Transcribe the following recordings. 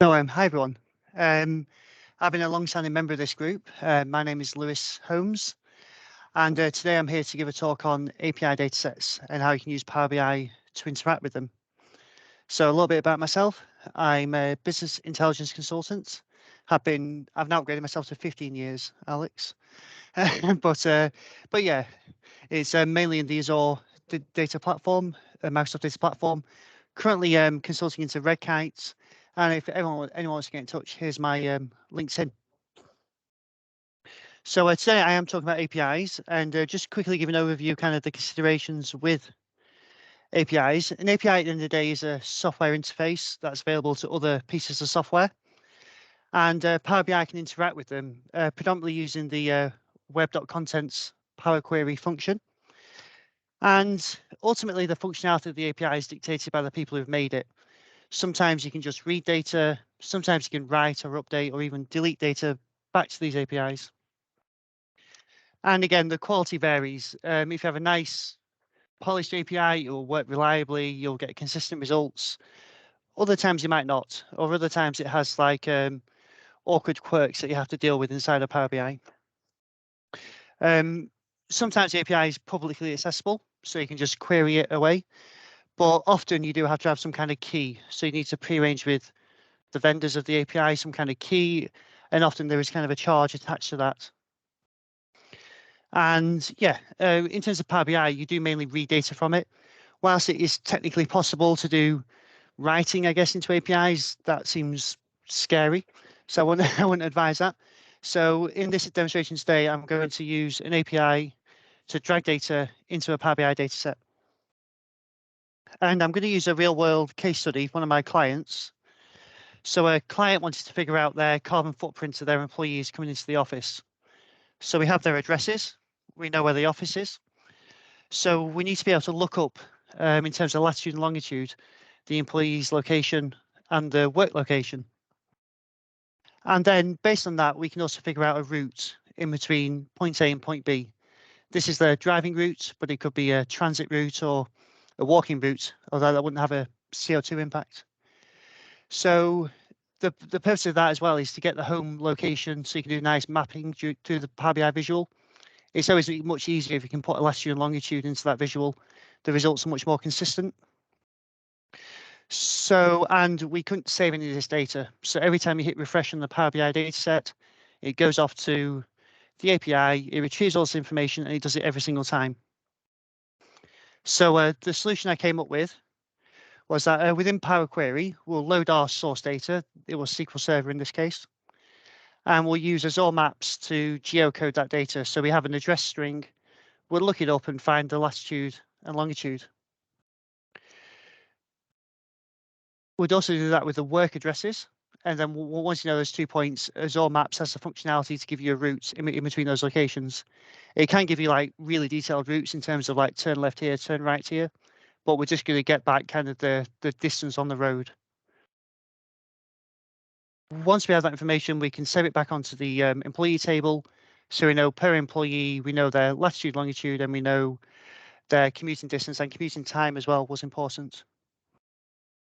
So, hi everyone. I've been a long-standing member of this group. My name is Holmes, and today I'm here to give a talk on API datasets and how you can use Power BI to interact with them. So, a little bit about myself. I'm a business intelligence consultant. I've now upgraded myself to 15 years, Alex. but yeah, it's mainly in the Azure data platform, Microsoft data platform. Currently consulting into Red Kite. And if anyone wants to get in touch, here's my LinkedIn. So today I am talking about APIs and just quickly give an overview, kind of the considerations with APIs. An API at the end of the day is a software interface that's available to other pieces of software. And Power BI can interact with them, predominantly using the web.contents Power Query function. And ultimately, the functionality of the API is dictated by the people who've made it. Sometimes you can just read data, sometimes you can write or update or even delete data back to these APIs. And again, the quality varies. If you have a nice polished API, it will work reliably, you'll get consistent results. Other times you might not, or other times it has like awkward quirks that you have to deal with inside of Power BI. Sometimes the API is publicly accessible, so you can just query it away. But often you do have to have some kind of key. So you need to pre-arrange with the vendors of the API some kind of key, and often there is kind of a charge attached to that. And yeah, in terms of Power BI, you do mainly read data from it. Whilst it is technically possible to do writing, I guess, into APIs, that seems scary. So I wouldn't advise that. So in this demonstration today, I'm going to use an API to drag data into a Power BI dataset. And I'm going to use a real world case study, one of my clients. So a client wanted to figure out their carbon footprint of their employees coming into the office. So we have their addresses. We know where the office is. So we need to be able to look up in terms of latitude and longitude, the employee's location and the work location. And then based on that, we can also figure out a route in between point A and point B. This is the driving route, but it could be a transit route or a walking route, although that wouldn't have a CO2 impact. So the purpose of that as well is to get the home location so you can do nice mapping through the Power BI visual. It's always much easier if you can put a latitude and longitude into that visual. The results are much more consistent. So, and we couldn't save any of this data. So every time you hit refresh on the Power BI dataset, it goes off to the API, it retrieves all this information and it does it every single time. So the solution I came up with was that within Power Query, we'll load our source data. It was SQL Server in this case. And we'll use Azure Maps to geocode that data. So we have an address string. We'll look it up and find the latitude and longitude. We'd also do that with the work addresses. And then once you know those 2 points, Azure Maps has the functionality to give you a route in between those locations. It can give you like really detailed routes in terms of like turn left here, turn right here. But we're just going to get back kind of the distance on the road. Once we have that information, we can save it back onto the employee table. So we know per employee, we know their latitude, longitude, and we know their commuting distance and commuting time as well was important.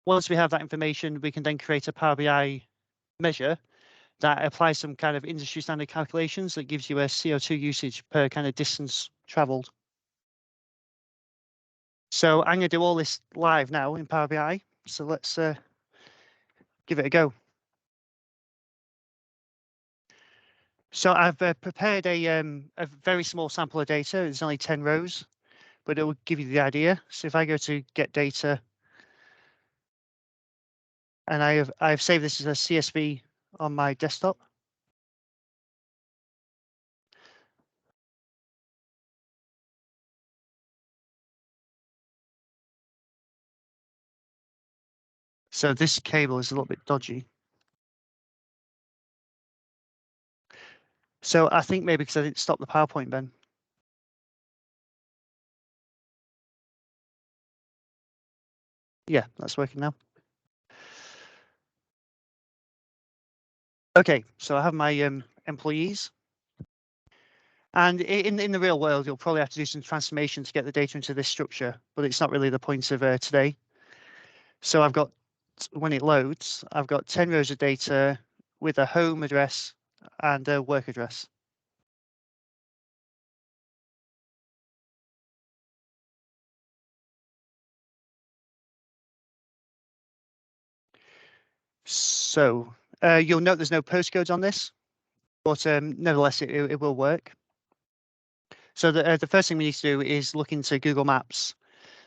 Once we have that information, we can then create a Power BI measure that applies some kind of industry standard calculations that gives you a CO2 usage per kind of distance traveled. So I'm going to do all this live now in Power BI. So let's give it a go. So I've prepared a very small sample of data. It's only 10 rows, but it will give you the idea. So if I go to get data, and I've saved this as a CSV on my desktop. So this cable is a little bit dodgy. So I think maybe because I didn't stop the PowerPoint, Ben. Yeah, that's working now. Okay, so I have my employees. And in the real world, you'll probably have to do some transformation to get the data into this structure, but it's not really the point of today. So I've got when it loads, I've got 10 rows of data with a home address and a work address. So you'll note there's no postcodes on this, but nevertheless, it will work. So the first thing we need to do is look into Google Maps.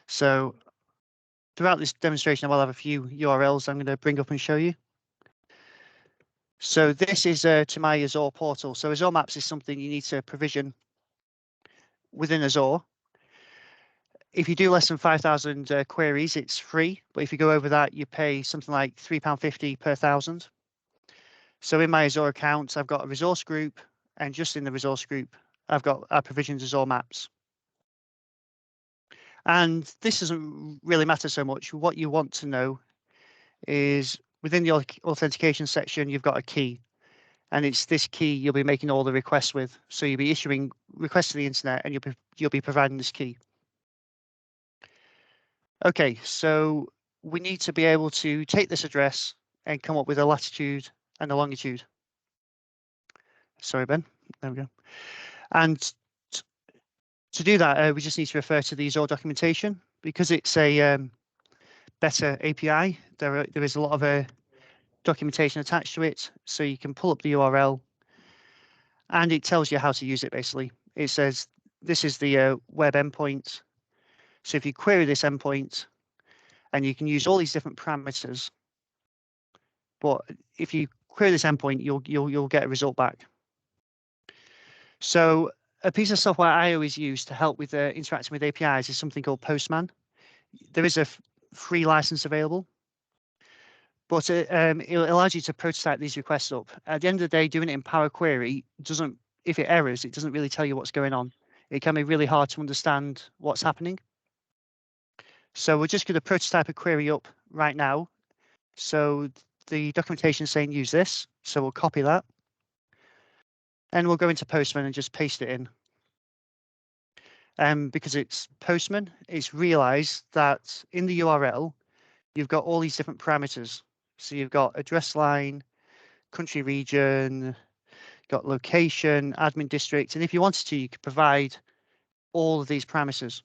So throughout this demonstration, I will have a few URLs I'm going to bring up and show you. So this is to my Azure portal. So Azure Maps is something you need to provision within Azure. If you do less than 5,000 queries, it's free. But if you go over that, you pay something like £3.50 per thousand. So in my Azure account, I've got a resource group, and just in the resource group, I've got provisioned Azure Maps. And this doesn't really matter so much. What you want to know is within the authentication section, you've got a key. And it's this key you'll be making all the requests with. So you'll be issuing requests to the internet, and you'll be providing this key. Okay, so we need to be able to take this address and come up with a latitude and a longitude. Sorry, Ben. There we go. And to do that, we just need to refer to the Azure documentation because it's a better API. There is a lot of documentation attached to it, so you can pull up the URL, and it tells you how to use it. Basically, it says this is the web endpoint. So if you query this endpoint, and you can use all these different parameters, but if you query this endpoint, you'll get a result back. So a piece of software I always use to help with interacting with APIs is something called Postman. There is a free license available, but it allows you to prototype these requests up. At the end of the day, doing it in Power Query doesn't, if it errors, it doesn't really tell you what's going on. It can be really hard to understand what's happening. So we're just going to prototype a query up right now. So the documentation is saying use this. So we'll copy that. And we'll go into Postman and just paste it in. Because it's Postman, it's realized that in the URL, you've got all these different parameters. So you've got address line, country region, got location, admin district. And if you wanted to, you could provide all of these parameters.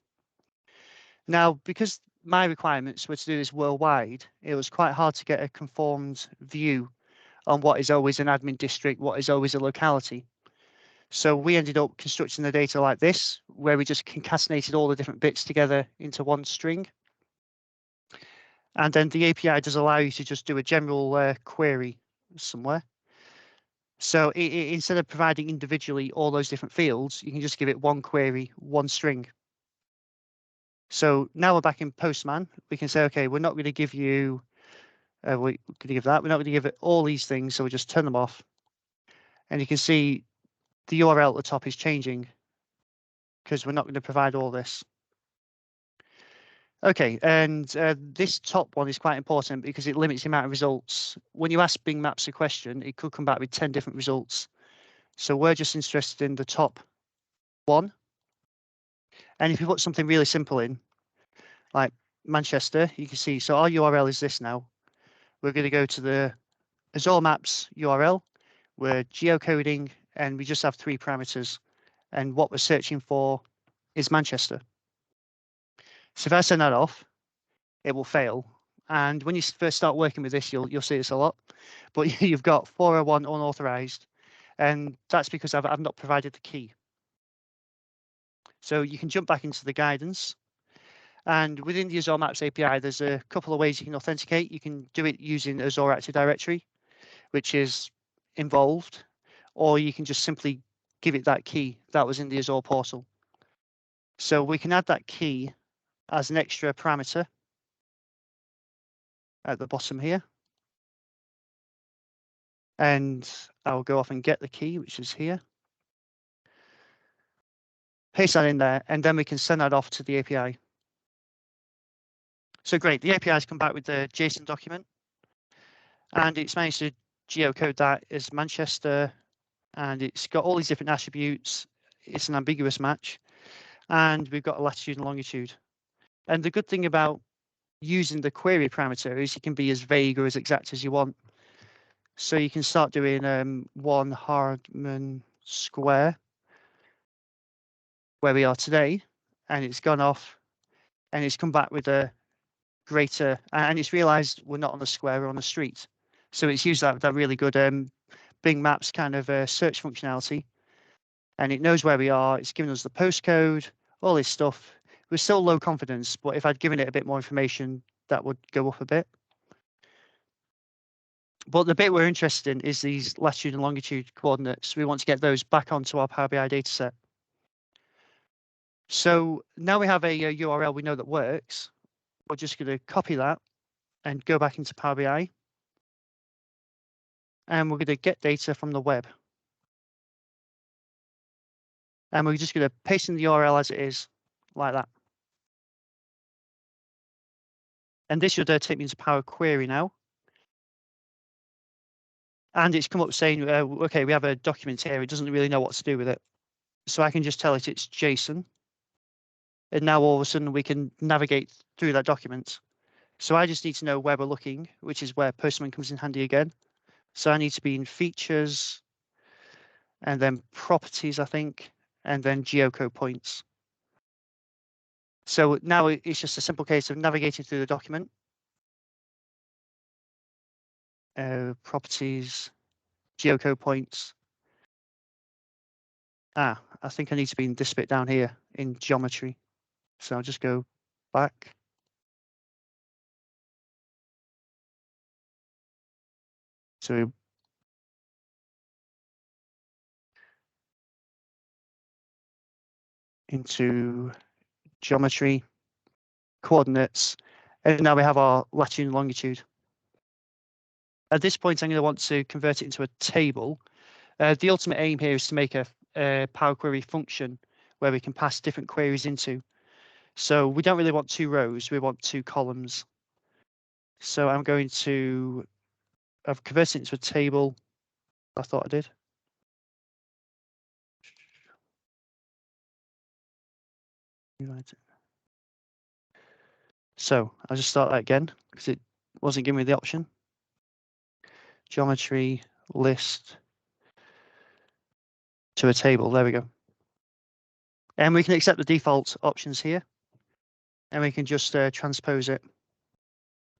Now, because my requirements were to do this worldwide, it was quite hard to get a conformed view on what is always an admin district, what is always a locality. So we ended up constructing the data like this, where we just concatenated all the different bits together into one string. And then the API does allow you to just do a general query somewhere. So instead of providing individually all those different fields, you can just give it one query, one string. So now we're back in Postman. We can say, okay, we're not going to give you, we're going to give that. We're not going to give it all these things. So we just turn them off. And you can see the URL at the top is changing because we're not going to provide all this. Okay, and this top one is quite important because it limits the amount of results. When you ask Bing Maps a question, it could come back with 10 different results. So we're just interested in the top one. And if you put something really simple in, like Manchester, you can see, so our URL is this now. We're going to go to the Azure Maps URL. We're geocoding, and we just have 3 parameters. And what we're searching for is Manchester. So if I send that off, it will fail. And when you first start working with this, you'll see this a lot. But you've got 401 unauthorized, and that's because I've not provided the key. So you can jump back into the guidance. And within the Azure Maps API, there's a couple of ways you can authenticate. You can do it using Azure Active Directory, which is involved, or you can just simply give it that key that was in the Azure portal. So we can add that key as an extra parameter at the bottom here. And I'll go off and get the key, which is here. Paste that in there, and then we can send that off to the API. So great, the API has come back with the JSON document, and it's managed to geocode that as Manchester, and it's got all these different attributes. It's an ambiguous match, and we've got a latitude and longitude. And the good thing about using the query parameter is you can be as vague or as exact as you want. So you can start doing 1 Hardman square, where we are today, and it's gone off, and it's come back with a greater, and it's realized we're not on a square, we're on a street. So it's used that really good Bing Maps kind of search functionality, and it knows where we are. It's given us the postcode, all this stuff. We're still low confidence, but if I'd given it a bit more information, that would go up a bit. But the bit we're interested in is these latitude and longitude coordinates. We want to get those back onto our Power BI dataset. So now we have a URL we know that works. We're just going to copy that and go back into Power BI. And we're going to get data from the web. And we're just going to paste in the URL as it is, like that. And this should take me into Power Query now. And it's come up saying, OK, we have a document here. It doesn't really know what to do with it. So I can just tell it it's JSON. And now all of a sudden we can navigate through that document. So I just need to know where we're looking, which is where Postman comes in handy again. So I need to be in Features, and then Properties, I think, and then Geocode Points. So now it's just a simple case of navigating through the document. Properties, Geocode Points. I think I need to be in this bit down here in Geometry. So I'll just go back. So into Geometry, Coordinates, and now we have our latitude and longitude. At this point, I'm going to want to convert it into a table. The ultimate aim here is to make a Power Query function where we can pass different queries into. So we don't really want 2 rows, we want 2 columns. So I'm going to, I've converted it into a table. I thought I did. So I'll just start that again because it wasn't giving me the option. Geometry, list, to a table, there we go. And we can accept the default options here. And we can just transpose it.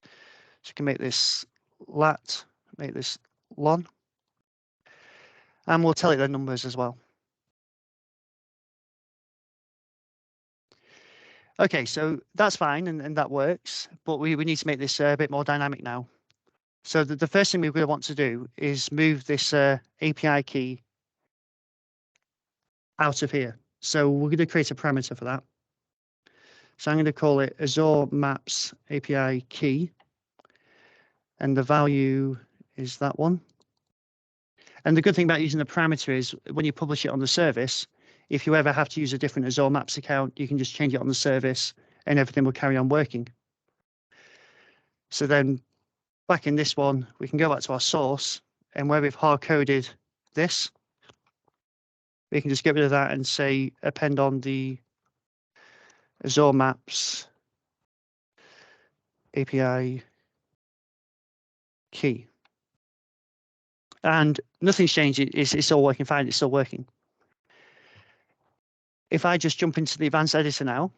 So we can make this lat, make this long. And we'll tell it the numbers as well. Okay, so that's fine and that works, but we need to make this a bit more dynamic now. So the first thing we're going to want to do is move this API key out of here. So we're going to create a parameter for that. So I'm going to call it Azure Maps API key. And the value is that one. And the good thing about using the parameter is when you publish it on the service, if you ever have to use a different Azure Maps account, you can just change it on the service and everything will carry on working. So then back in this one, we can go back to our source, and where we've hard-coded this, we can just get rid of that and say append on the Azure Maps API key. And nothing's changed. It's all working fine. It's still working. If I just jump into the advanced editor now,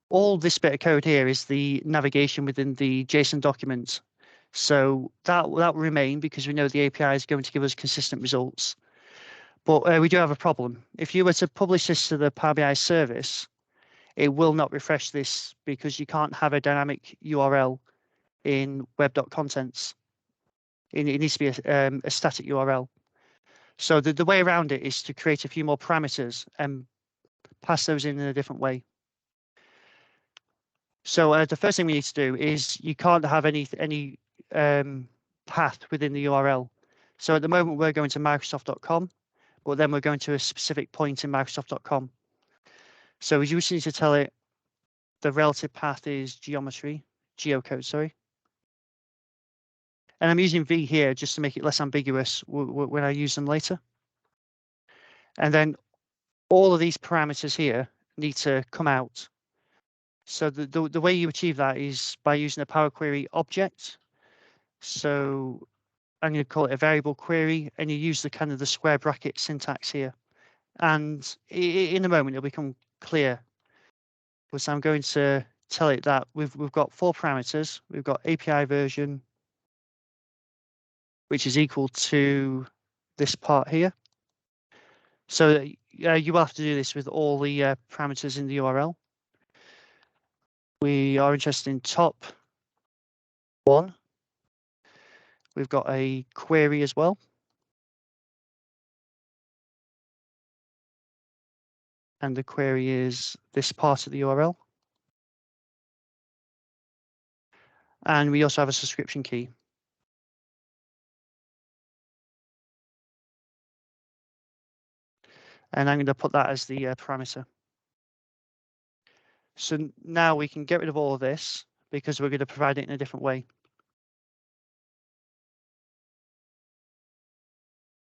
all this bit of code here is the navigation within the JSON document. So that will remain because we know the API is going to give us consistent results. But we do have a problem. If you were to publish this to the Power BI service, it will not refresh this because you can't have a dynamic URL in web.contents. It needs to be a static URL. So the way around it is to create a few more parameters and pass those in a different way. So the first thing we need to do is you can't have any path within the URL. So at the moment we're going to Microsoft.com, but then we're going to a specific point in Microsoft.com. So we just need to tell it the relative path is geocode, sorry. And I'm using V here just to make it less ambiguous when I use them later. And then all of these parameters here need to come out. So the way you achieve that is by using a Power Query object. So I'm going to call it a variable query, and you use the kind of the square bracket syntax here. And in a moment, it'll become clear. Because I'm going to tell it that we've got 4 parameters. We've got API version, which is equal to this part here. So you will have to do this with all the parameters in the URL. We are interested in top 1. We've got a query as well. And the query is this part of the URL. And we also have a subscription key. And I'm going to put that as the parameter. So now we can get rid of all of this because we're going to provide it in a different way.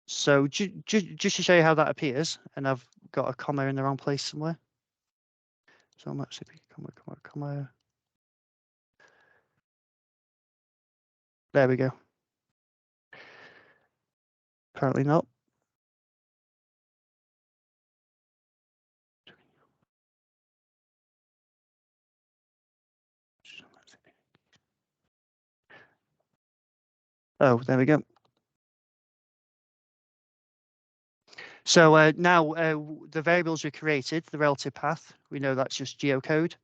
So just to show you how that appears, and I've got a comma in the wrong place somewhere. So I'm actually comma. There we go. Apparently not. Oh, there we go. So now the variables we created, the relative path, we know that's just geocode.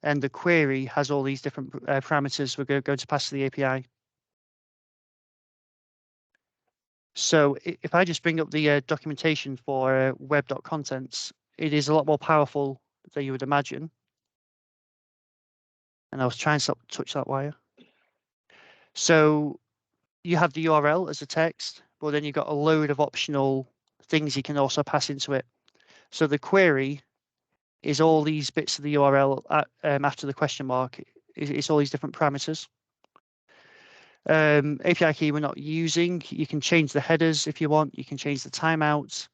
And the query has all these different parameters we're going to pass to the API. So if I just bring up the documentation for web.contents, it is a lot more powerful than you would imagine. And I was trying to touch that wire. So you have the URL as a text, but then you've got a load of optional things you can also pass into it. So the query is all these bits of the URL after the question mark. It's all these different parameters. API key we're not using. You can change the headers if you want. You can change the timeouts,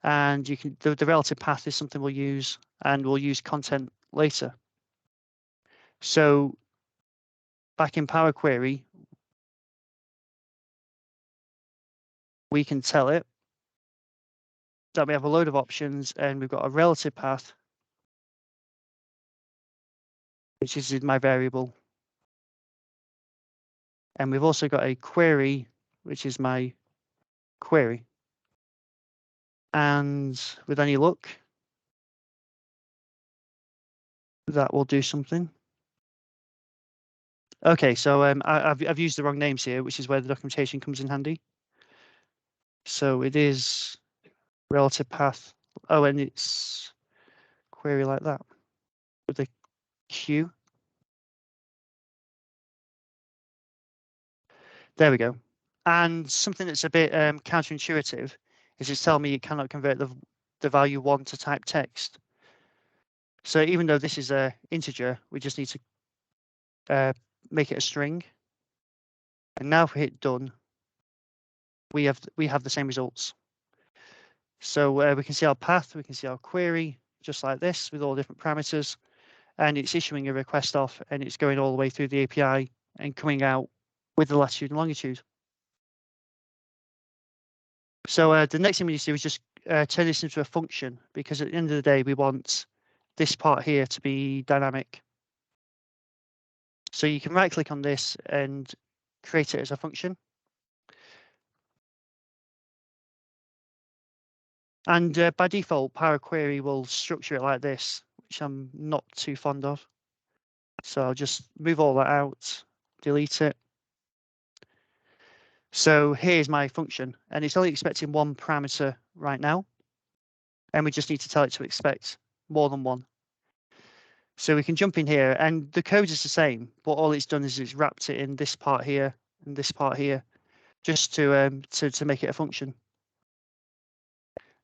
and you can the relative path is something we'll use, and we'll use content later. So back in Power Query, we can tell it that we have a load of options, and we've got a relative path, which is in my variable. And we've also got a query, which is my query. And with any luck, that will do something. Okay, so I've used the wrong names here, which is where the documentation comes in handy. So it is relative path. Oh, and it's query like that with a Q. There we go. And something that's a bit counterintuitive is it's telling me it cannot convert the value 1 to type text. So even though this is a integer, we just need to make it a string. And now if we hit done, we have the same results. So we can see our path, we can see our query, just like this with all different parameters. And it's issuing a request off, and it's going all the way through the API and coming out with the latitude and longitude. So the next thing we need to do is just turn this into a function, because at the end of the day, we want this part here to be dynamic. So you can right click on this and create it as a function. And by default, Power Query will structure it like this, which I'm not too fond of. So I'll just move all that out, delete it. So here's my function, and it's only expecting 1 parameter right now. And we just need to tell it to expect more than 1. So we can jump in here, and the code is the same, but all it's done is it's wrapped it in this part here and this part here, just to make it a function.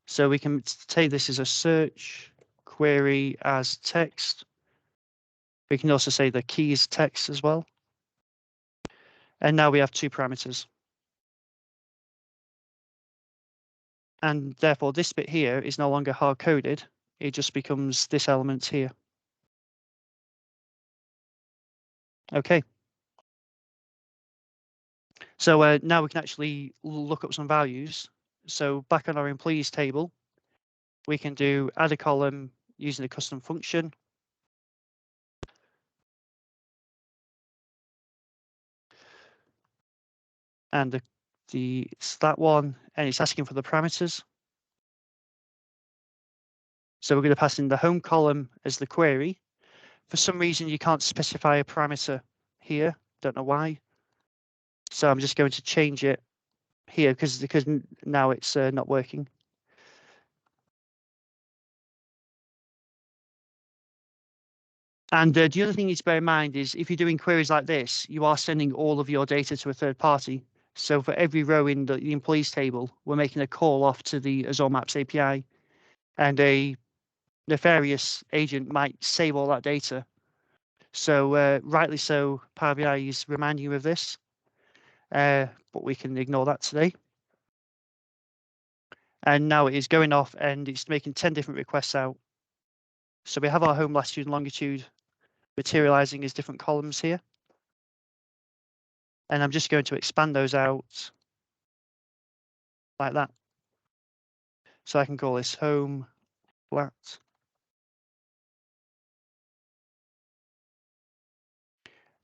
So we can take this as a search query as text. We can also say the key is text as well. And now we have 2 parameters. And therefore this bit here is no longer hard coded. It just becomes this element here. Okay. So now we can actually look up some values. So back on our employees table, we can do add a column using a custom function. And it's that one, and it's asking for the parameters. So we're going to pass in the home column as the query. For some reason, you can't specify a parameter here. Don't know why. So I'm just going to change it here because now it's not working. And the other thing you need to bear in mind is if you're doing queries like this, you are sending all of your data to a third party. So for every row in the employees table, we're making a call off to the Azure Maps API, and a nefarious agent might save all that data. So rightly so, Power BI is reminding you of this, but we can ignore that today. And now it is going off and it's making 10 different requests out. So we have our home latitude and longitude materializing as different columns here. And I'm just going to expand those out like that. So I can call this home lat.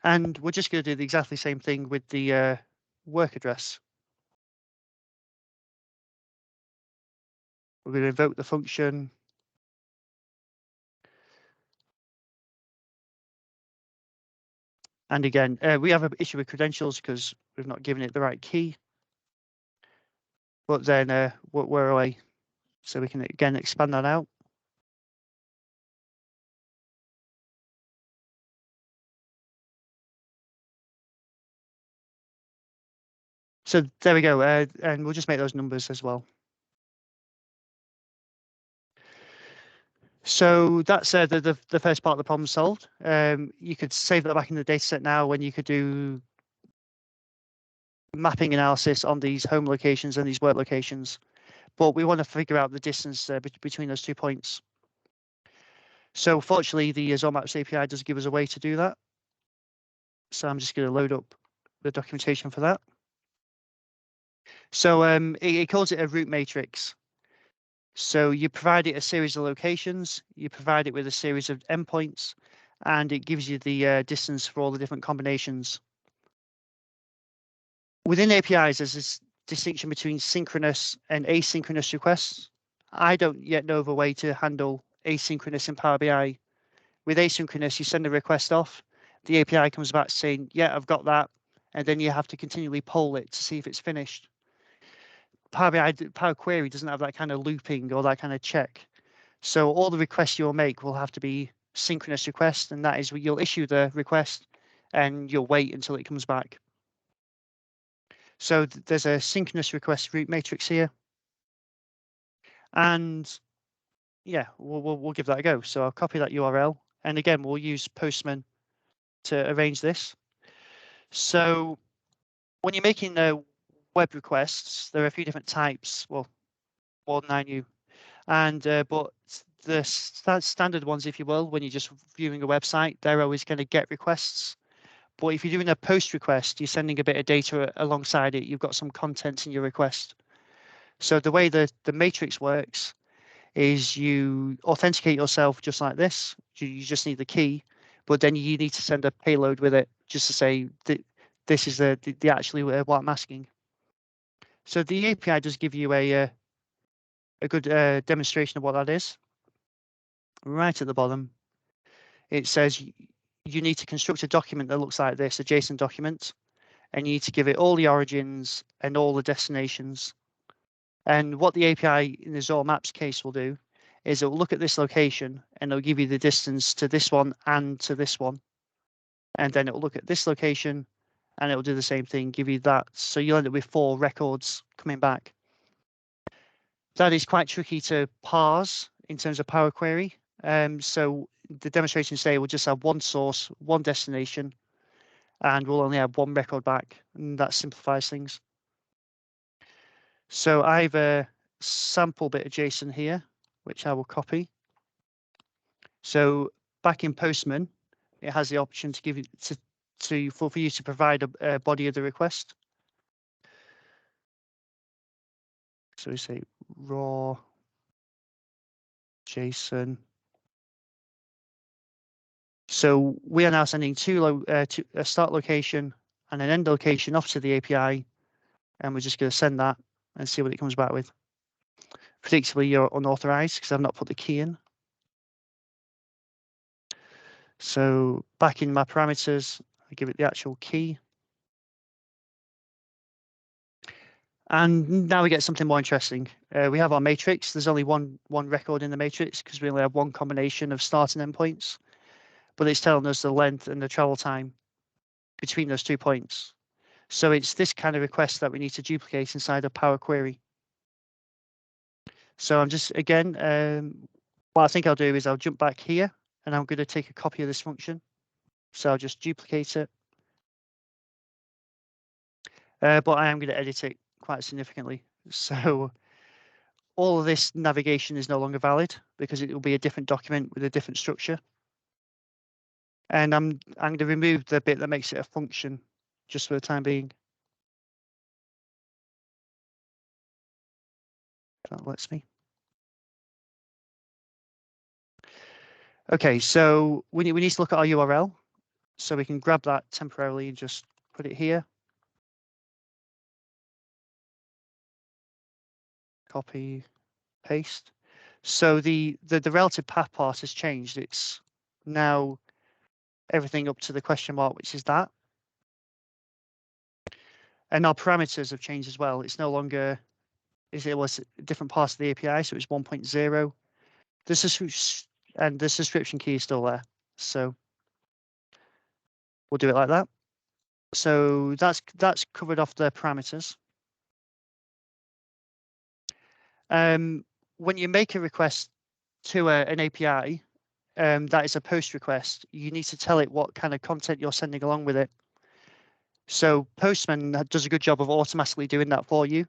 And we're just going to do the exactly same thing with the work address. We're going to invoke the function. And again, we have an issue with credentials because we've not given it the right key. But then we're away. So we can again expand that out. So there we go. And we'll just make those numbers as well. So that's the first part of the problem solved. You could save that back in the dataset now when you could do mapping analysis on these home locations and these work locations. But we want to figure out the distance between those 2 points. So fortunately, the Azure Maps API does give us a way to do that. So I'm just going to load up the documentation for that. So it calls it a route matrix. So you provide it a series of locations, you provide it with a series of endpoints, and it gives you the distance for all the different combinations. Within APIs, there's this distinction between synchronous and asynchronous requests. I don't yet know of a way to handle asynchronous in Power BI. With asynchronous, you send a request off, the API comes back saying, yeah, I've got that, and then you have to continually poll it to see if it's finished. Power BI, Power Query doesn't have that kind of looping or that kind of check. So all the requests you'll make will have to be synchronous requests, and that is where you'll issue the request and you'll wait until it comes back. So there's a synchronous request route matrix here. And yeah, we'll give that a go. So I'll copy that URL. And again, we'll use Postman to arrange this. So when you're making web requests, there are a few different types. Well, more than I knew. And but the standard ones, if you will, when you're just viewing a website, they're always going to get requests. But if you're doing a post request, you're sending a bit of data alongside it. You've got some content in your request. So the way the matrix works is you authenticate yourself just like this. You just need the key, but then you need to send a payload with it just to say that this is the actually what I'm asking. So the API does give you a good demonstration of what that is. Right at the bottom, it says you need to construct a document that looks like this, a JSON document, and you need to give it all the origins and all the destinations. And what the API in the Azure Maps case will do is it will look at this location and it'll give you the distance to this one and to this one. And then it will look at this location and it will do the same thing, give you that. So you'll end up with 4 records coming back. That is quite tricky to parse in terms of Power Query. So the demonstration today will just have one source, one destination, and we'll only have one record back, and that simplifies things. So I've a sample bit of JSON here, which I will copy. So back in Postman, it has the option to give you for you to provide a body of the request. So we say raw JSON. So we are now sending to a start location and an end location off to the API, and we're just going to send that and see what it comes back with. Predictably, you're unauthorized because I've not put the key in. So back in my parameters, I give it the actual key. And now we get something more interesting. We have our matrix. There's only one record in the matrix because we only have one combination of start and end points, but it's telling us the length and the travel time between those 2 points. So it's this kind of request that we need to duplicate inside a Power Query. So I'm just, again, what I think I'll do is I'll jump back here and I'm going to take a copy of this function. So I'll just duplicate it. But I am going to edit it quite significantly. So all of this navigation is no longer valid because it will be a different document with a different structure. And I'm going to remove the bit that makes it a function just for the time being. That lets me. Okay, so we need to look at our URL. So we can grab that temporarily and just put it here. Copy, paste. So the relative path part has changed. It's now everything up to the question mark, which is that. And our parameters have changed as well. It's no longer, it was different parts of the API, so it's 1.0. And the subscription key is still there. So we'll do it like that. So that's covered off the parameters. When you make a request to an API, that is a post request, you need to tell it what kind of content you're sending along with it. So Postman does a good job of automatically doing that for you.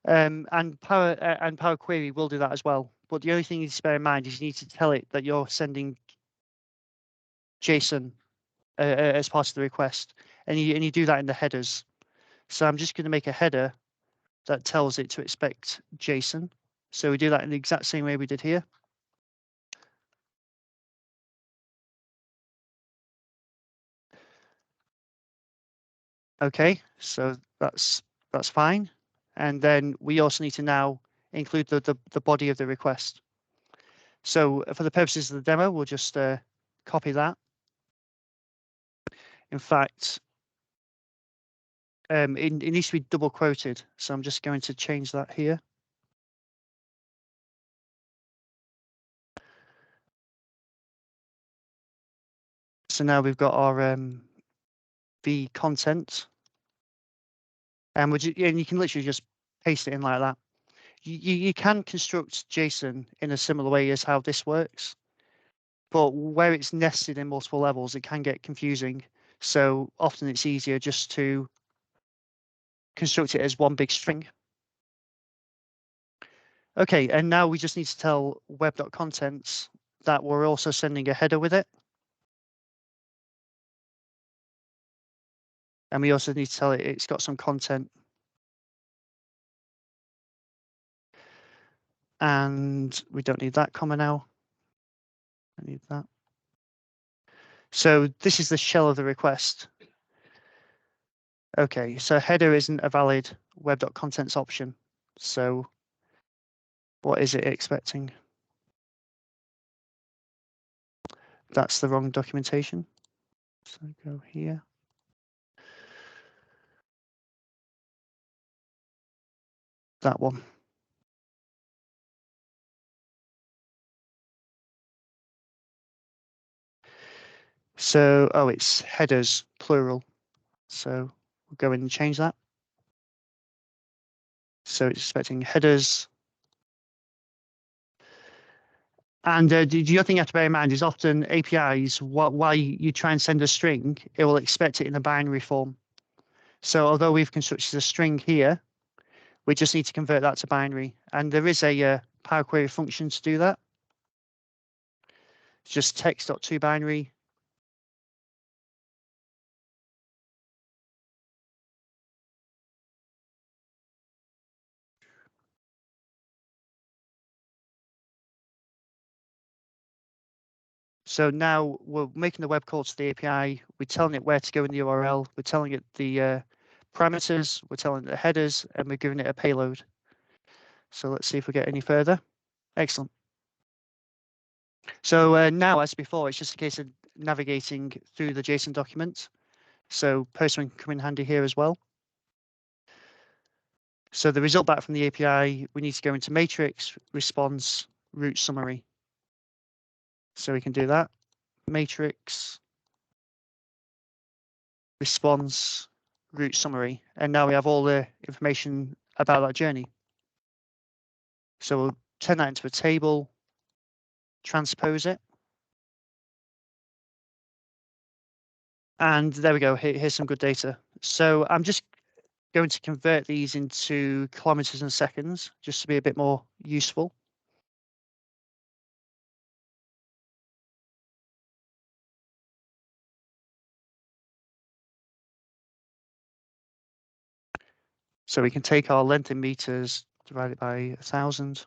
And Power Query will do that as well. But the only thing you need to bear in mind is you need to tell it that you're sending JSON as part of the request, and you do that in the headers. So I'm just going to make a header that tells it to expect JSON. So we do that in the exact same way we did here. Okay, so that's fine. And then we also need to now include the body of the request. So for the purposes of the demo, we'll just copy that. In fact, it needs to be double quoted. So I'm just going to change that here. So now we've got our the content. And you can literally just paste it in like that. You can construct JSON in a similar way as how this works, but where it's nested in multiple levels, it can get confusing. So often it's easier just to construct it as one big string. Okay, and now we just need to tell web.contents that we're also sending a header with it. And we also need to tell it it's got some content. And we don't need that comma now. I need that. So this is the shell of the request. Okay, so header isn't a valid web.contents option. So what is it expecting? That's the wrong documentation. So go here. That one. So, oh, it's headers, plural. So we'll go in and change that. So it's expecting headers. And the other thing you have to bear in mind is often APIs, while you try and send a string, it will expect it in a binary form. So although we've constructed a string here, we just need to convert that to binary. And there is a Power Query function to do that. It's just text.toBinary. So now we're making the web call to the API. We're telling it where to go in the URL. We're telling it the parameters. We're telling it the headers, and we're giving it a payload. So let's see if we get any further. Excellent. So now, as before, it's just a case of navigating through the JSON document. So Postman can come in handy here as well. So the result back from the API, we need to go into matrix, response, route summary. So we can do that. Matrix, response, route summary. And now we have all the information about that journey. So we'll turn that into a table, transpose it. And there we go. Here's some good data. So I'm just going to convert these into kilometers and seconds, just to be a bit more useful. So we can take our length in meters, divide it by 1,000.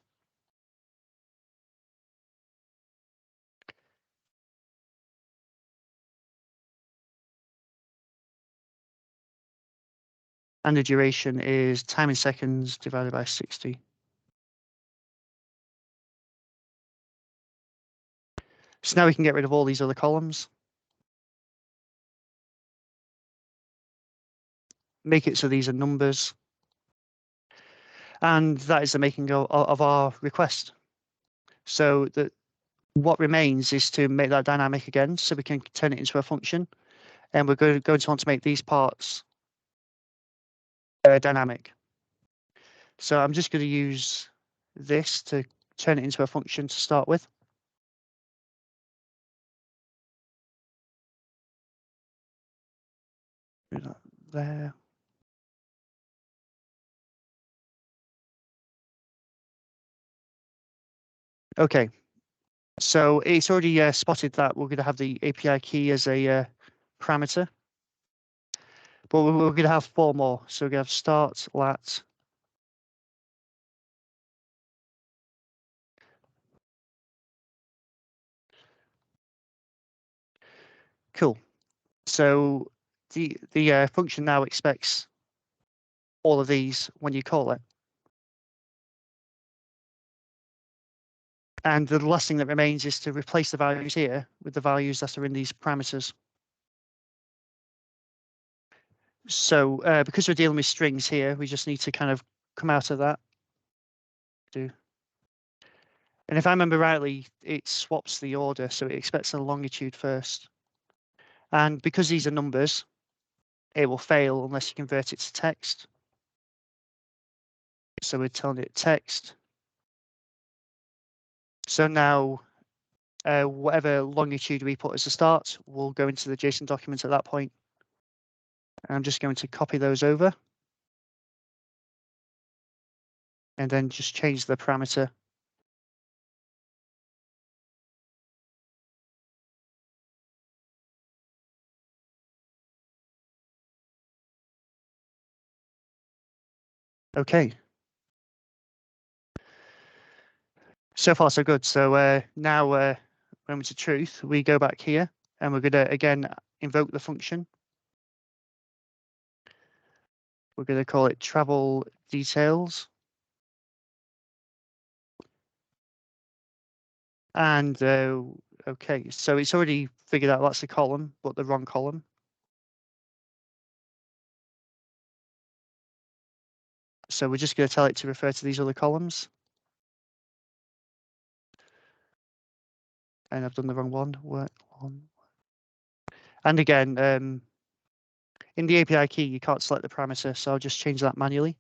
And the duration is time in seconds divided by 60. So now we can get rid of all these other columns. Make it so these are numbers. And that is the making of our request. So what remains is to make that dynamic again, so we can turn it into a function. And we're going to want to make these parts dynamic. So I'm just going to use this to turn it into a function to start with. Do that there. Okay, so it's already spotted that we're going to have the API key as a parameter, but we're going to have 4 more. So we're going to have start, lat. Cool. So the function now expects all of these when you call it. And the last thing that remains is to replace the values here with the values that are in these parameters. So because we're dealing with strings here, we just need to kind of come out of that. And if I remember rightly, it swaps the order, so it expects the longitude first. And because these are numbers, it will fail unless you convert it to text. So we're telling it text. So now whatever longitude we put as a start will go into the JSON document at that point. And I'm just going to copy those over. And then just change the parameter. Okay. So far, so good. So now moment of truth, we go back here and we're going to, again, invoke the function. We're going to call it travel details. And okay, so it's already figured out that's the column, but the wrong column. So we're just going to tell it to refer to these other columns. And I've done the wrong one. And again, in the API key, you can't select the parameter, so I'll just change that manually.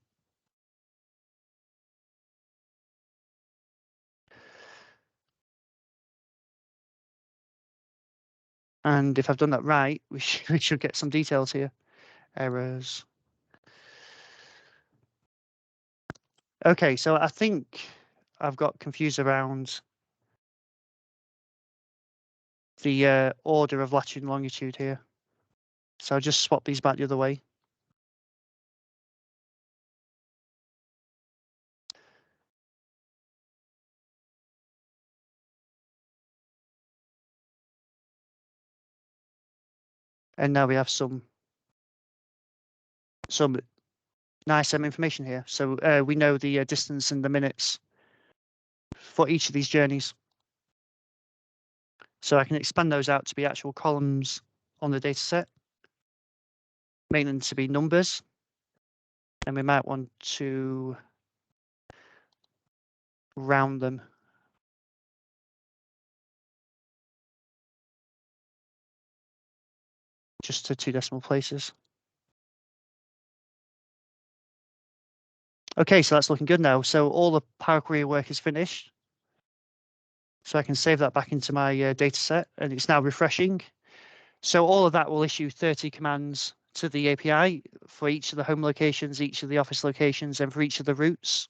And if I've done that right, we should get some details here. Errors. Okay, so I think I've got confused around the order of latitude and longitude here. So I'll just swap these back the other way. And now we have some nice information here. So we know the distance and the minutes for each of these journeys. So I can expand those out to be actual columns on the data set, make them to be numbers. And we might want to round them just to 2 decimal places. Okay, so that's looking good now. So all the Power Query work is finished. So I can save that back into my data set, and it's now refreshing. So all of that will issue 30 commands to the API for each of the home locations, each of the office locations, and for each of the routes.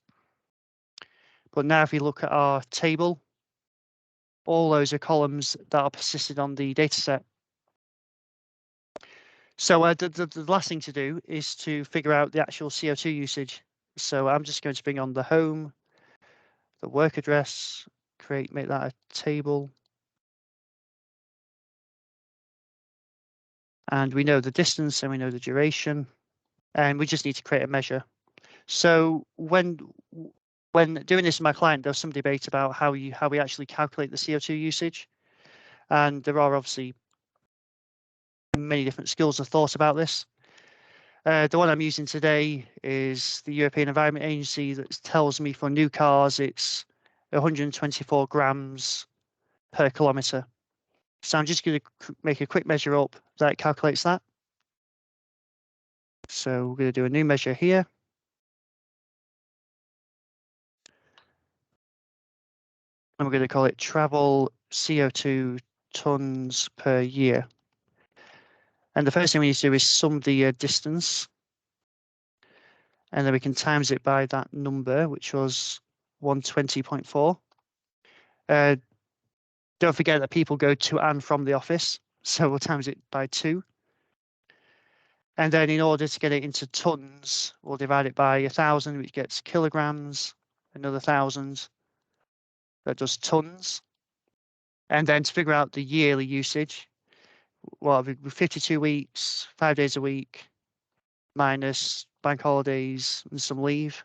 But now if we look at our table, all those are columns that are persisted on the data set. So the last thing to do is to figure out the actual CO2 usage. So I'm just going to bring on the home, the work address, make that a table. And we know the distance and we know the duration, and we just need to create a measure. So when doing this with my client, there was some debate about how we actually calculate the CO2 usage. And there are obviously many different schools of thought about this. The one I'm using today is the European Environment Agency that tells me for new cars, it's 124 grams per kilometre. So I'm just going to make a quick measure up that calculates that. So we're going to do a new measure here. And we're going to call it travel CO2 tons per year. And the first thing we need to do is sum the distance. And then we can times it by that number, which was 120.4. Don't forget that people go to and from the office. So we'll times it by 2. And then in order to get it into tons, we'll divide it by 1,000, which gets kilograms, another 1,000, that does tons. And then to figure out the yearly usage, well, with 52 weeks, 5 days a week, minus bank holidays and some leave.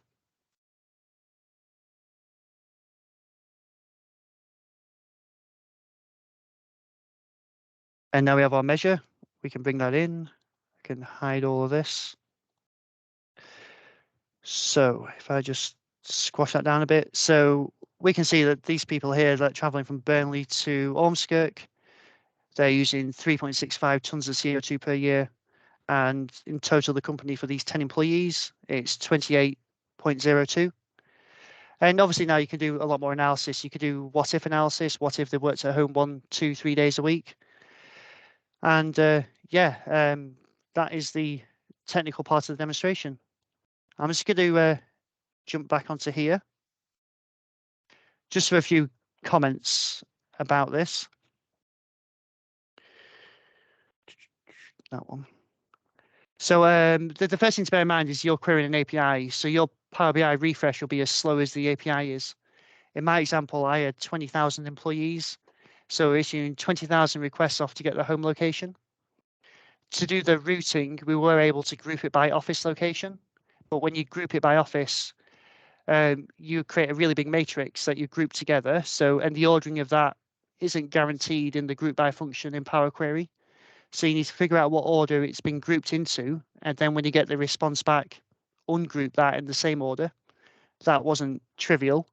And now we have our measure. We can bring that in. I can hide all of this. So if I just squash that down a bit. So we can see that these people here that are traveling from Burnley to Ormskirk, they're using 3.65 tons of CO2 per year. And in total, the company for these 10 employees, it's 28.02. And obviously now you can do a lot more analysis. You could do what if analysis. What if they worked at home 1, 2, 3 days a week? And that is the technical part of the demonstration. I'm just going to jump back onto here just for a few comments about this. That one. So the first thing to bear in mind is you're querying an API. So your Power BI refresh will be as slow as the API is. In my example, I had 20,000 employees. So issuing 20,000 requests off to get the home location. To do the routing, we were able to group it by office location. But when you group it by office, you create a really big matrix that you group together. So, and the ordering of that isn't guaranteed in the group by function in Power Query. So you need to figure out what order it's been grouped into. And then when you get the response back, ungroup that in the same order. That wasn't trivial.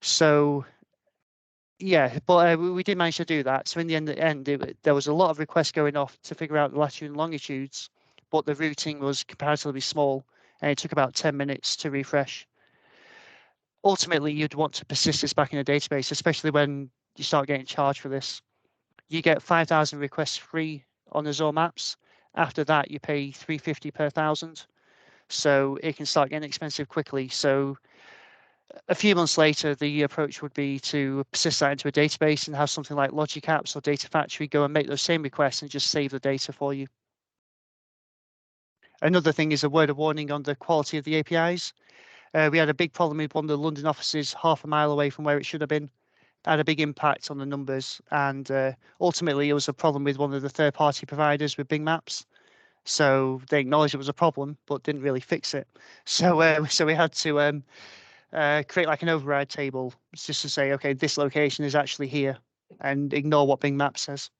So yeah, but we did manage to do that. So in the end, there was a lot of requests going off to figure out the latitude and longitudes, but the routing was comparatively small, and it took about 10 minutes to refresh. Ultimately, you'd want to persist this back in a database, especially when you start getting charged for this. You get 5,000 requests free on Azure Maps. After that, you pay $350 per 1,000. So it can start getting expensive quickly. So a few months later, the approach would be to persist that into a database and have something like Logic Apps or Data Factory go and make those same requests and just save the data for you. Another thing is a word of warning on the quality of the APIs. We had a big problem with one of the London offices half a mile away from where it should have been. had a big impact on the numbers, and ultimately it was a problem with one of the third-party providers with Bing Maps. So they acknowledged it was a problem, but didn't really fix it. So we had to create like an override table just to say, okay, this location is actually here, and ignore what Bing Maps says.